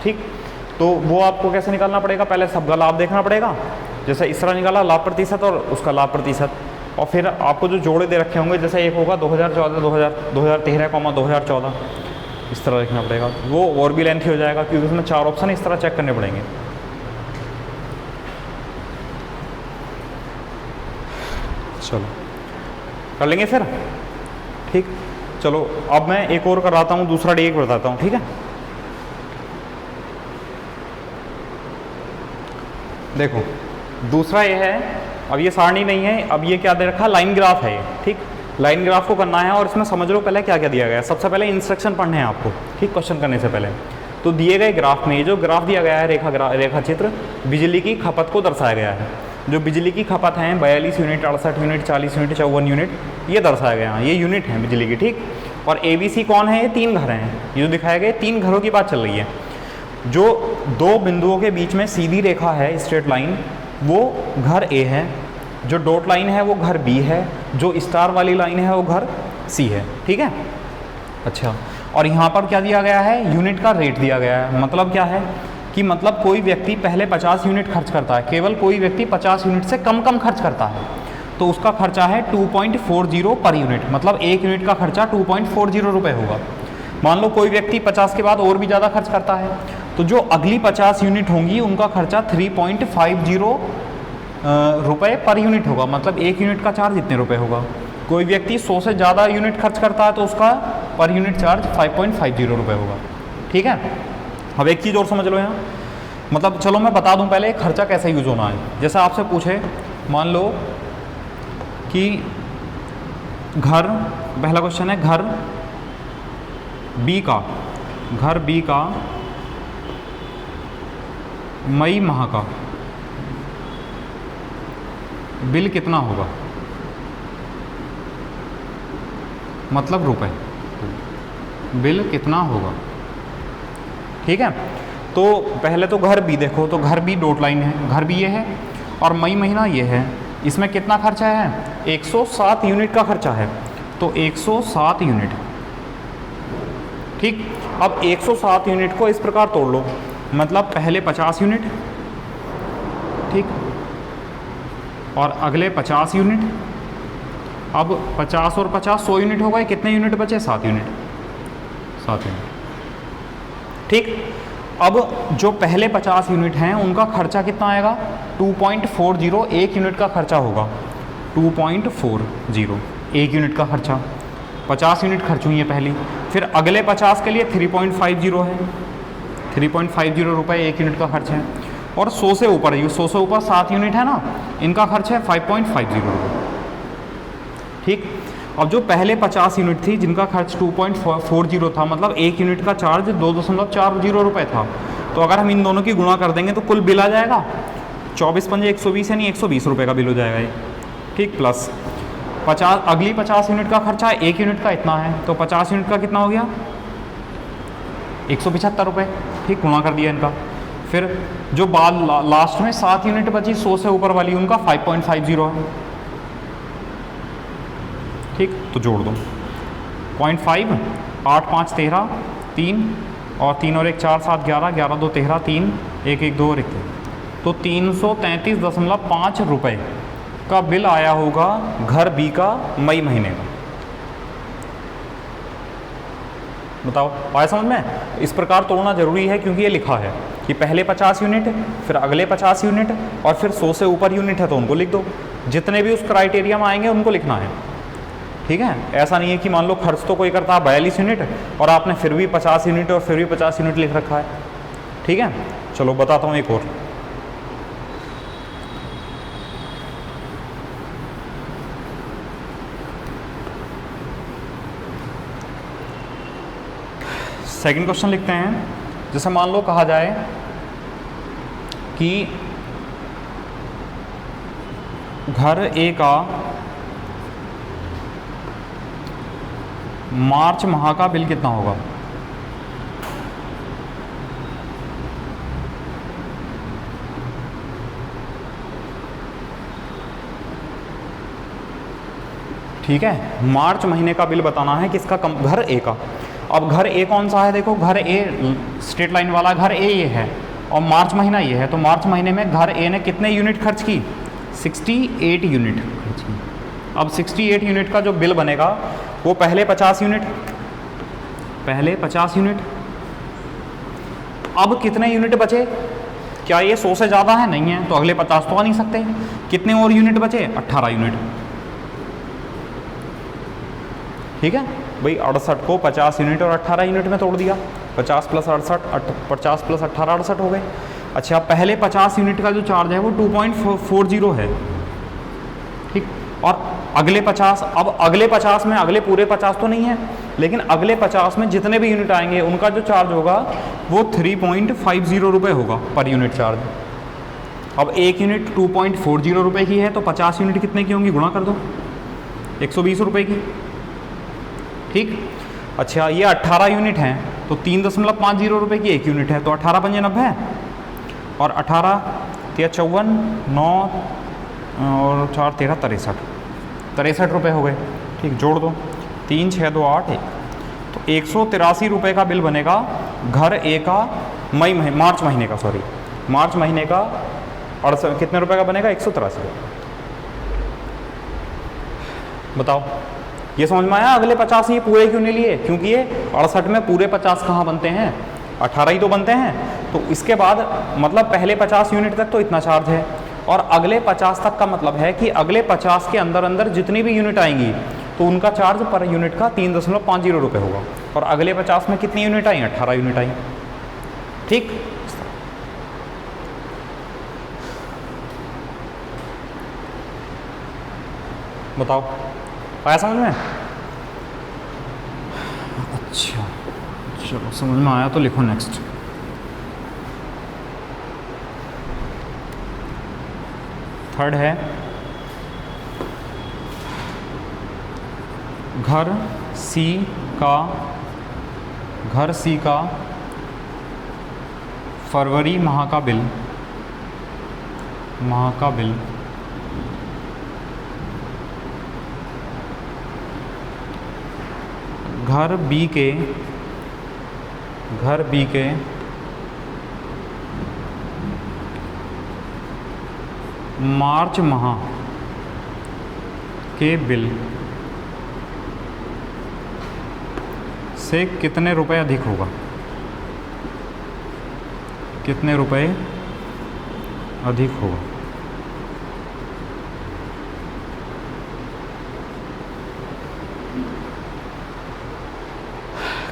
ठीक, तो वो आपको कैसे निकालना पड़ेगा, पहले सबका लाभ देखना पड़ेगा, जैसे इस तरह निकाला लाभ प्रतिशत और उसका लाभ प्रतिशत, और फिर आपको जो जोड़े दे रखे होंगे, जैसे एक होगा 2014 2013 2014, इस तरह लिखना पड़ेगा। वो और भी लेंथी हो जाएगा क्योंकि उसमें 4 ऑप्शन इस तरह चेक करने पड़ेंगे। चलो कर लेंगे फिर। ठीक, चलो अब मैं एक और कराता हूँ, दूसरा डी बताता हूँ। ठीक है, देखो दूसरा ये है, अब ये सारणी नहीं है, अब ये क्या दे रखा है, लाइन ग्राफ है ये। ठीक, लाइन ग्राफ को करना है और इसमें समझ लो पहले क्या क्या दिया गया है। सबसे पहले इंस्ट्रक्शन पढ़ने हैं आपको, ठीक, क्वेश्चन करने से पहले। तो दिए गए ग्राफ में, ये जो ग्राफ दिया गया है रेखा चित्र, बिजली की खपत को दर्शाया गया है। जो बिजली की खपत है 42 यूनिट, 68 यूनिट, 40 यूनिट, 54 यूनिट, ये दर्शाया गया है, ये यूनिट है बिजली की। ठीक, और ABC कौन है, ये 3 घर हैं, ये जो दिखाए गए 3 घरों की बात चल रही है। जो 2 बिंदुओं के बीच में सीधी रेखा है, स्ट्रेट लाइन, वो घर A है, जो डॉट लाइन है वो घर B है, जो स्टार वाली लाइन है वो घर C है। ठीक है, अच्छा, और यहाँ पर क्या दिया गया है, यूनिट का रेट दिया गया है। मतलब क्या है कि मतलब कोई व्यक्ति पहले 50 यूनिट खर्च करता है, केवल कोई व्यक्ति 50 यूनिट से कम खर्च करता है, तो उसका खर्चा है 2.40 पर यूनिट, मतलब 1 यूनिट का खर्चा 2.40 रुपये होगा। मान लो कोई व्यक्ति 50 के बाद और भी ज़्यादा खर्च करता है, तो जो अगली 50 यूनिट होंगी उनका खर्चा 3.50 रुपये पर यूनिट होगा, मतलब 1 यूनिट का चार्ज इतने रुपए होगा। कोई व्यक्ति 100 से ज़्यादा यूनिट खर्च करता है तो उसका पर यूनिट चार्ज 5.50 रुपये होगा। ठीक है, अब एक चीज़ और समझ लो यहाँ, मतलब चलो मैं बता दूं पहले खर्चा कैसे यूज होना है। जैसा आपसे पूछे, मान लो कि घर, पहला क्वेश्चन है घर बी का मई माह का बिल कितना होगा, मतलब रुपए, बिल कितना होगा। ठीक है, तो पहले तो घर बी देखो, तो घर बी डॉट लाइन है, घर बी ये है और मई महीना ये है, इसमें कितना खर्चा है, 107 यूनिट का खर्चा है, तो 107 यूनिट। ठीक, अब 107 यूनिट को इस प्रकार तोड़ लो, मतलब पहले 50 यूनिट, ठीक, और अगले 50 यूनिट, अब 50 और 50 100 यूनिट हो गए, कितने यूनिट बचे, 7 यूनिट। ठीक, अब जो पहले 50 यूनिट हैं उनका खर्चा कितना आएगा, 2.40, 1 यूनिट का खर्चा होगा 2.40, 1 यूनिट का खर्चा, 50 यूनिट खर्च हुई है पहली, फिर अगले 50 के लिए 3.50 है, 3.50 रुपये 1 यूनिट का खर्च है, और 100 से ऊपर, 100 से ऊपर 7 यूनिट है ना, इनका खर्च है 5.50 रुपये। ठीक, अब जो पहले 50 यूनिट थी जिनका खर्च 2.40 था, मतलब 1 यूनिट का चार्ज 2.40 रुपये था, तो अगर हम इन दोनों की गुणा कर देंगे तो कुल बिल आ जाएगा 24 पंजे 120, यानी 120 रुपये का बिल हो जाएगा ये। ठीक, प्लस 50, अगली 50 यूनिट का खर्चा 1 यूनिट का इतना है, तो 50 यूनिट का कितना हो गया, 175 रुपये। ठीक, गुणा कर दिया इनका, फिर जो बाद लास्ट में 7 यूनिट बची 100 से ऊपर वाली, उनका 5.50 है। ठीक, तो जोड़ दो 0.5, 8 5 13, 3 और 3 और 1 4 7 11, 11 2 13, 3 1 1 2 और 1, तो 333.5 रुपये का बिल आया होगा घर बी का मई महीने का। बताओ आया समझ में? इस प्रकार तोड़ना जरूरी है क्योंकि ये लिखा है कि पहले 50 यूनिट, फिर अगले 50 यूनिट, और फिर 100 से ऊपर यूनिट है तो उनको लिख दो, जितने भी उस क्राइटेरिया में आएंगे उनको लिखना है। ठीक है, ऐसा नहीं है कि मान लो खर्च तो कोई करता है 42 यूनिट और आपने फिर भी 50 यूनिट और फिर भी 50 यूनिट लिख रखा है। ठीक है, चलो बताता हूँ एक और। सेकंड क्वेश्चन लिखते हैं। जैसे मान लो कहा जाए कि घर ए का मार्च माह का बिल कितना होगा? ठीक है, मार्च महीने का बिल बताना है किसका? घर ए का। अब घर ए कौन सा है? देखो घर ए स्ट्रेट लाइन वाला घर ए ये है और मार्च महीना ये है, तो मार्च महीने में घर ए ने कितने यूनिट खर्च की? 68 यूनिट खर्च की। अब 68 यूनिट का जो बिल बनेगा वो पहले 50 यूनिट, पहले 50 यूनिट। अब कितने यूनिट बचे? क्या ये 100 से ज़्यादा है? नहीं है, तो अगले 50 तो आ नहीं सकते। कितने और यूनिट बचे? 18 यूनिट। ठीक है भाई, 68 को 50 यूनिट और 18 यूनिट में तोड़ दिया, 50 प्लस 68, 50 प्लस 18 68 हो गए। अच्छा, पहले 50 यूनिट का जो चार्ज है वो 2.40 है। ठीक, और अगले 50, अब अगले 50 में, अगले पूरे 50 तो नहीं है, लेकिन अगले 50 में जितने भी यूनिट आएंगे उनका जो चार्ज होगा वो 3.50 रुपये होगा पर यूनिट चार्ज। अब एक यूनिट 2.40 रुपये की है, तो 50 यूनिट कितने की होंगी? गुणा कर दो, 120 रुपये की। ठीक, अच्छा ये 18 यूनिट हैं, तो 3.50 रुपये की एक यूनिट है, तो 18 पंजे 90 और 18 या 54, 9 और 4 13 63 रुपये हो गए। ठीक, जोड़ दो, 3 6 2 8 1, तो 183 रुपये का बिल बनेगा घर ए का मार्च महीने का, सॉरी मार्च महीने का। और कितने रुपए का बनेगा? 183 रुपये। बताओ, ये समझ में आया? अगले 50 ये पूरे क्यों नहीं लिए? क्योंकि ये 68 में पूरे 50 कहाँ बनते हैं? 18 ही तो बनते हैं। तो इसके बाद मतलब पहले 50 यूनिट तक तो इतना चार्ज है, और अगले 50 तक का मतलब है कि अगले 50 के अंदर अंदर जितनी भी यूनिट आएंगी तो उनका चार्ज पर यूनिट का 3.50 रुपये होगा। और अगले 50 में कितनी यूनिट आई? 18 यूनिट आई। ठीक, बताओ आया समझ में? अच्छा चलो, समझ में आया तो लिखो नेक्स्ट। थर्ड है घर सी का फरवरी माह का बिल, घर बी के मार्च माह के बिल से कितने रुपए अधिक होगा? कितने रुपए अधिक होगा?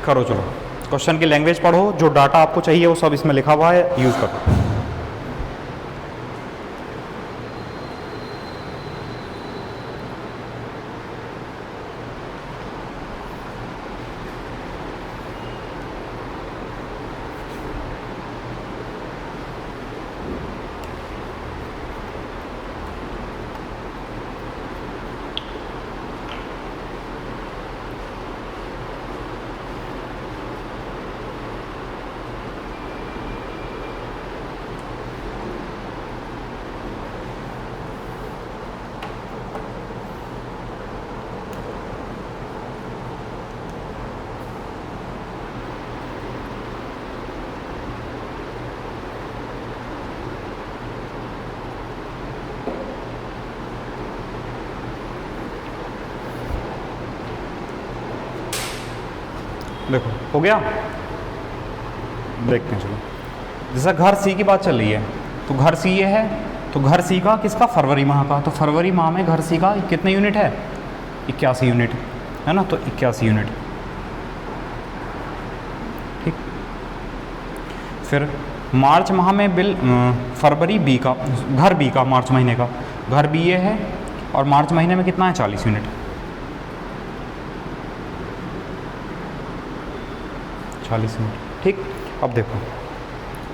करो, चलो क्वेश्चन की लैंग्वेज पढ़ो, जो डाटा आपको चाहिए वो सब इसमें लिखा हुआ है, यूज़ करो। देखो हो गया, देखते हैं चलो। जैसा घर सी की बात चल रही है, तो घर सी ये है, तो घर सी का किसका? फरवरी माह का। तो फरवरी माह में घर सी का कितने यूनिट है? 81 यूनिट है ना, तो 81 यूनिट। ठीक, फिर मार्च माह में बिल फरवरी बी का, घर बी का मार्च महीने का, घर बी ये है, और मार्च महीने में कितना है? 40 यूनिट। 40 यूनिट। ठीक, अब देखो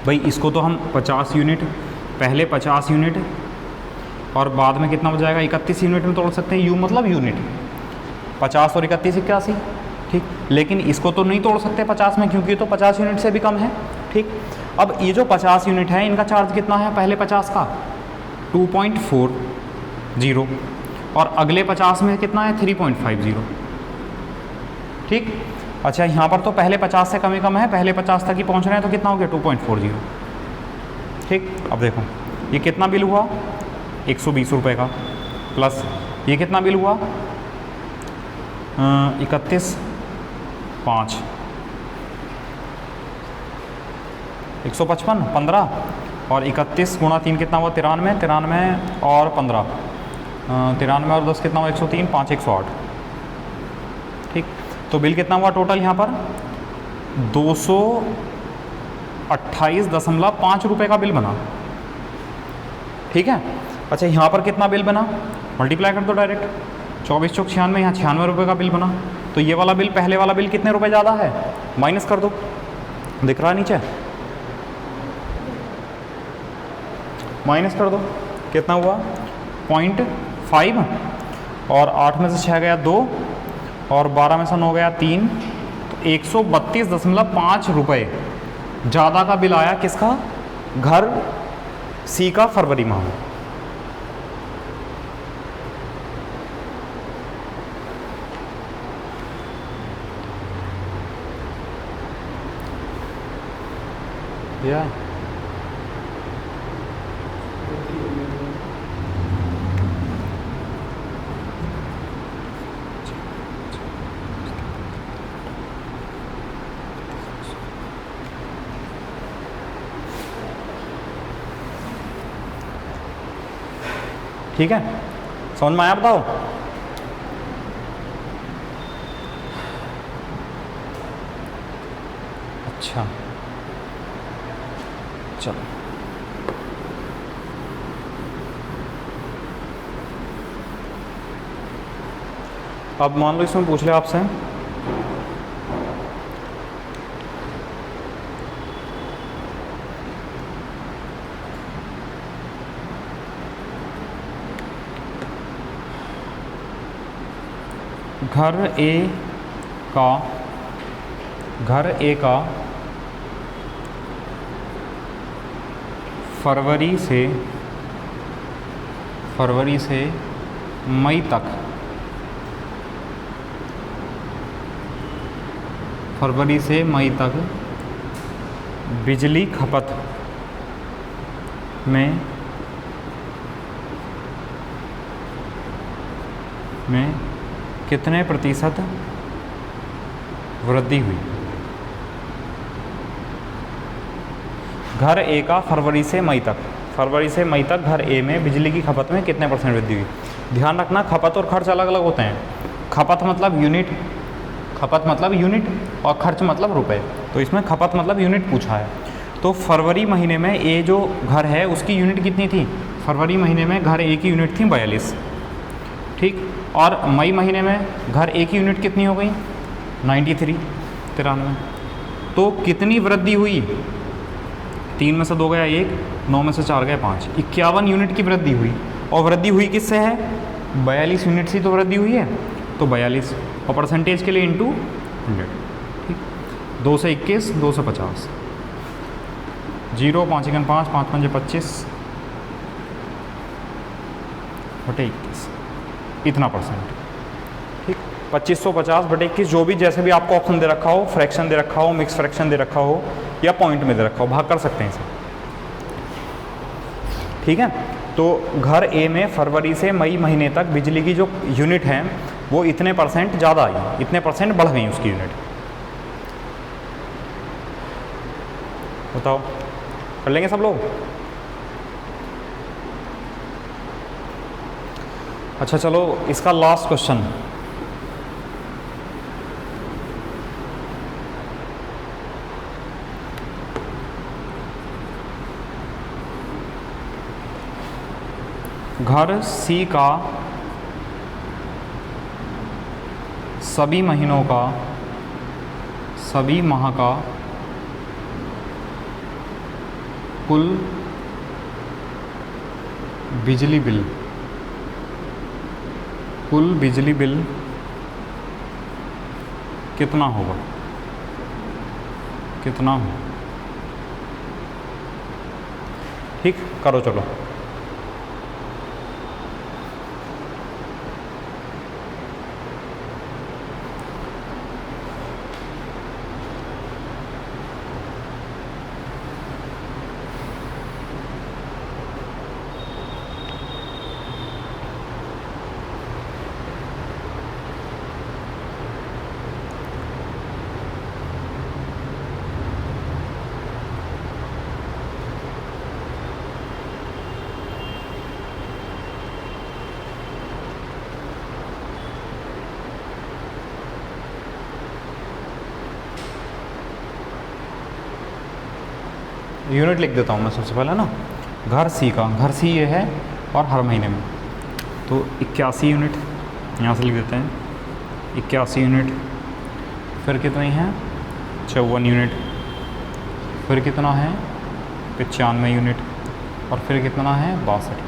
भाई, इसको तो हम 50 यूनिट, पहले 50 यूनिट और बाद में कितना हो जाएगा? 31 यूनिट में तोड़ सकते हैं। यू मतलब यूनिट, 50 और 31 81, ठीक, लेकिन इसको तो नहीं तोड़ सकते 50 में, क्योंकि ये तो 50 यूनिट से भी कम है। ठीक, अब ये जो 50 यूनिट है इनका चार्ज कितना है, पहले 50 का 2.40 और अगले 50 में कितना है 3.50। ठीक, अच्छा यहाँ पर तो पहले 50 से कम ही कम है, पहले 50 तक ही पहुँच रहे हैं, तो कितना हो गया 2.40। ठीक, अब देखो ये कितना बिल हुआ 120 रुपये का, प्लस ये कितना बिल हुआ 31.5, 155, 15 और 31 गुणा 3 कितना हुआ 93, 93 और 15, 93 और 10 कितना हुआ 103, 5 108। ठीक, तो बिल कितना हुआ टोटल यहाँ पर 228.5 रुपये का बिल बना। ठीक है, अच्छा यहाँ पर कितना बिल बना, मल्टीप्लाई कर दो डायरेक्ट, 24 चौक 96, यहाँ 96 रुपये का बिल बना। तो ये वाला बिल, पहले वाला बिल कितने रुपए ज़्यादा है, माइनस कर दो, दिख रहा है नीचे, माइनस कर दो, कितना हुआ 0.5 और 8 में से 6 गया 2 और 12 में से 9 गया 3, तो 132.5 रुपये ज़्यादा का बिल आया किसका, घर सी का फरवरी माह में। या ठीक है, समझ में आया, बताओ। अच्छा चलो, अब मान लो इसमें पूछ ले आपसे घर ए का फरवरी से मई तक, फरवरी से मई तक बिजली खपत में कितने प्रतिशत वृद्धि हुई। घर ए का फरवरी से मई तक, घर ए में बिजली की खपत में कितने % वृद्धि हुई। ध्यान रखना, खपत और खर्च अलग अलग होते हैं। खपत मतलब यूनिट और खर्च मतलब रुपए। तो इसमें खपत मतलब यूनिट पूछा है। तो फरवरी महीने में ए जो घर है उसकी यूनिट कितनी थी, फरवरी महीने में घर ए की यूनिट थी 42। ठीक, और मई महीने में घर ए की यूनिट कितनी हो गई 93। तो कितनी वृद्धि हुई, 3 में से 2 गया 1, 9 में से 4 गया 5, 51 यूनिट की वृद्धि हुई। और वृद्धि हुई किससे है, 42 यूनिट से तो वृद्धि हुई है, तो 42 और परसेंटेज के लिए इंटू 100। ठीक, 2 से 21, 2 से 50, 0, 5 1 5, 5 5 25 बटे 21, इतना %। ठीक, 2550 बटे 21, जो भी जैसे भी आपको ऑप्शन दे रखा हो, फ्रैक्शन दे रखा हो, मिक्स फ्रैक्शन दे रखा हो या पॉइंट में दे रखा हो, भाग कर सकते हैं इसे। ठीक है, तो घर ए में फरवरी से मई महीने तक बिजली की जो यूनिट है वो इतने % ज़्यादा आई, इतने % बढ़ गई उसकी यूनिट। बताओ, कर लेंगे सब लोग। अच्छा चलो, इसका लास्ट क्वेश्चन, घर सी का सभी महीनों का, सभी माह का कुल बिजली बिल कितना होगा, कितना हो, ठीक, करो चलो। यूनिट लिख देता हूँ मैं सबसे पहले ना, घर सी का, घर सी ये है और हर महीने में, तो 81 यूनिट यहाँ से लिख देते हैं, 81 यूनिट। फिर कितनी हैं, 54 यूनिट। फिर कितना है, 95 यूनिट। और फिर कितना है, 62।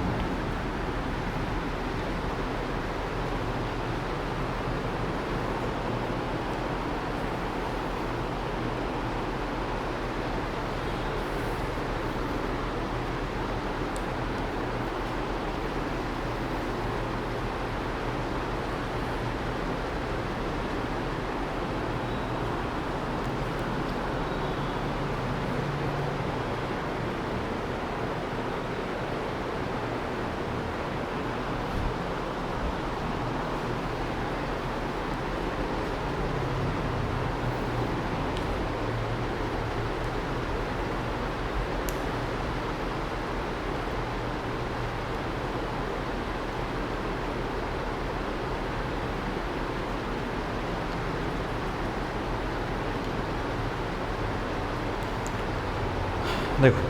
देखो,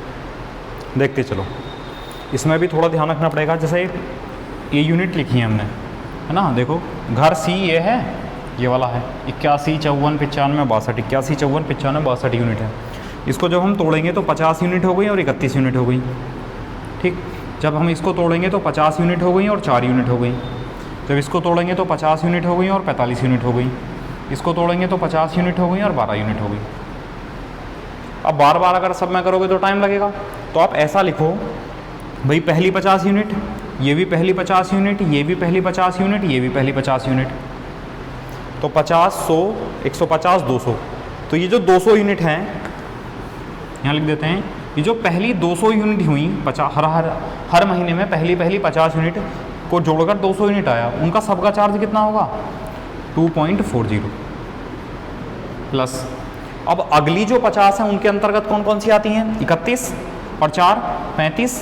देखते चलो, इसमें भी थोड़ा ध्यान रखना पड़ेगा। जैसे ये यूनिट लिखी है हमने, है ना, देखो घर सी ये है, ये वाला है 81, 54, 95, 62, 81, 54, 95, 62 यूनिट है। इसको जब हम तोड़ेंगे तो 50 यूनिट हो गई और 31 यूनिट हो गई, ठीक। जब हम इसको तोड़ेंगे तो 50 यूनिट हो गई और 4 यूनिट हो गई। जब इसको तोड़ेंगे तो 50 यूनिट हो गई और 45 यूनिट हो गई। इसको तोड़ेंगे तो 50 यूनिट हो गई और 12 यूनिट हो गई। अब बार बार अगर सब में करोगे तो टाइम लगेगा, तो आप ऐसा लिखो भाई, पहली 50 यूनिट, ये भी पहली 50 यूनिट, ये भी पहली 50 यूनिट, ये भी पहली 50 यूनिट, तो 50, 100, 150, 200। तो ये जो 200 यूनिट हैं, यहाँ लिख देते हैं, ये जो पहली 200 यूनिट हुई, 50 हर महीने में पहली 50 यूनिट को जोड़कर 200 यूनिट आया, उनका सबका चार्ज कितना होगा, 2.40 प्लस। अब अगली जो 50 हैं उनके अंतर्गत कौन कौन सी आती हैं, 31 और 4 35,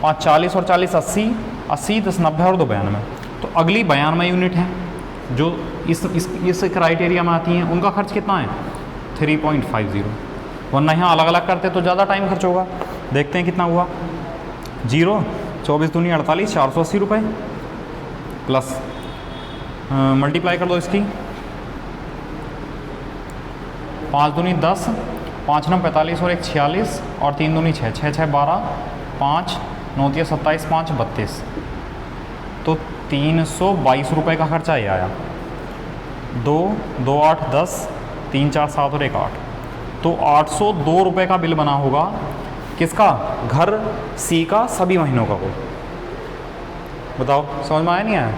5 40 और 40 80, 80 10 90 और 2 92। तो अगली 92 यूनिट हैं जो इस क्राइटेरिया में आती हैं, उनका खर्च कितना है, 3.50। वरना यहाँ अलग अलग करते तो ज़्यादा टाइम खर्च होगा। देखते हैं कितना हुआ, 0 24 दूनी 48, 480 रुपये प्लस मल्टीप्लाई कर दो इसकी, 5 दूनी 10, 5 9 45 और 1 46 और 3 दूनी 6, 6 6 12, 5 9 3 27, 5 32, तो 322 रुपये का खर्चा ये आया। 2 2 8 10, 3 4 7 और 1 8, तो 802 रुपये का बिल बना होगा। किसका, घर सी का सभी महीनों का। को बताओ, समझ में आया नहीं आया।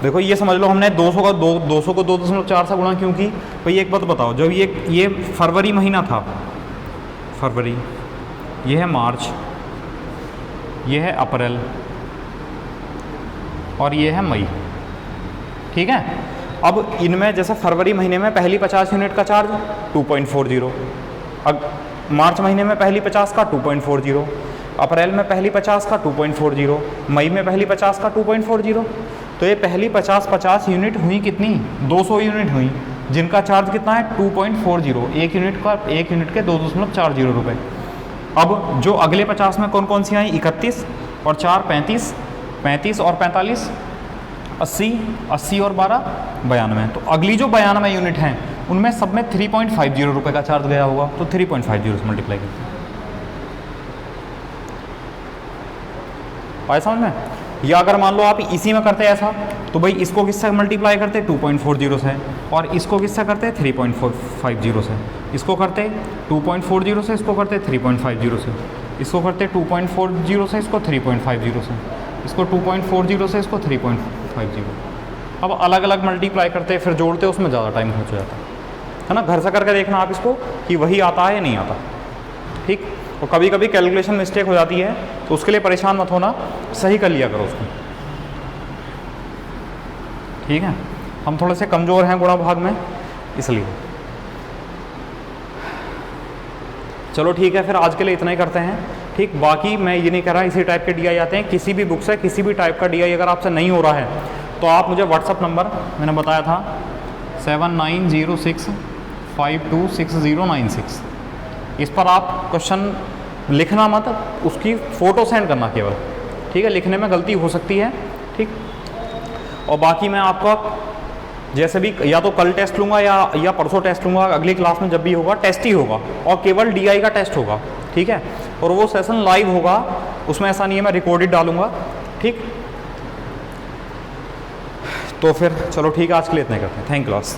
देखो ये समझ लो, हमने 200 को 2.4 से गुणा क्यों की भाई, एक बात बताओ, जब ये फरवरी महीना था, फरवरी, ये है मार्च, ये है अप्रैल और ये है मई, ठीक है। अब इनमें जैसे फरवरी महीने में पहली 50 यूनिट का चार्ज 2.40, अब मार्च महीने में पहली 50 का 2.40, अप्रैल में पहली 50 का 2.40, मई में पहली 50 का 2.40। तो ये पहली 50 यूनिट हुई कितनी, 200 यूनिट हुई, जिनका चार्ज कितना है 2.40, एक यूनिट के 2.40 रुपये। अब जो अगले 50 में कौन कौन सी आई, 31 और 4 35, 35 और 45 80, 80 और 12 92। तो अगली जो 92 यूनिट हैं उनमें सब में 3.50 रुपये का चार्ज गया होगा, तो 3.50 से मल्टीप्लाई करते हैं। आया समझ में। या अगर मान लो आप इसी में करते ऐसा, तो भाई इसको किससे मल्टीप्लाई करते 2.40 से, और इसको किससे करते 3.50 से, इसको करते 2.40 से, इसको करते 3.50 से, इसको करते 2.40 से, इसको 3.50 से, इसको 2.40 से, इसको 3.50। अब अलग अलग मल्टीप्लाई करते फिर जोड़ते, उसमें ज़्यादा टाइम खर्च हो जाता है ना। घर से करके देखना आप इसको कि वही आता है या नहीं आता, ठीक। और कभी कभी कैलकुलेशन मिस्टेक हो जाती है, तो उसके लिए परेशान मत होना, सही कर लिया करो उसको, ठीक है। हम थोड़े से कमज़ोर हैं गुणा भाग में, इसलिए। चलो ठीक है, फिर आज के लिए इतना ही करते हैं, ठीक। बाकी मैं ये नहीं कह रहा इसी टाइप के DI आते हैं, किसी भी बुक से किसी भी टाइप का DI अगर आपसे नहीं हो रहा है तो आप मुझे व्हाट्सअप नंबर मैंने बताया था 7906526096, इस पर आप क्वेश्चन लिखना मत, उसकी फ़ोटो सेंड करना केवल, ठीक है। लिखने में गलती हो सकती है, ठीक। और बाकी मैं आपका जैसे भी या तो कल टेस्ट लूँगा या परसों टेस्ट लूँगा, अगली क्लास में जब भी होगा टेस्ट ही होगा, और केवल DI का टेस्ट होगा, ठीक है। और वो सेशन लाइव होगा, उसमें ऐसा नहीं है मैं रिकॉर्डेड डालूँगा, ठीक। तो फिर चलो ठीक है, आज के लिए इतना करते हैं। Thank you loss.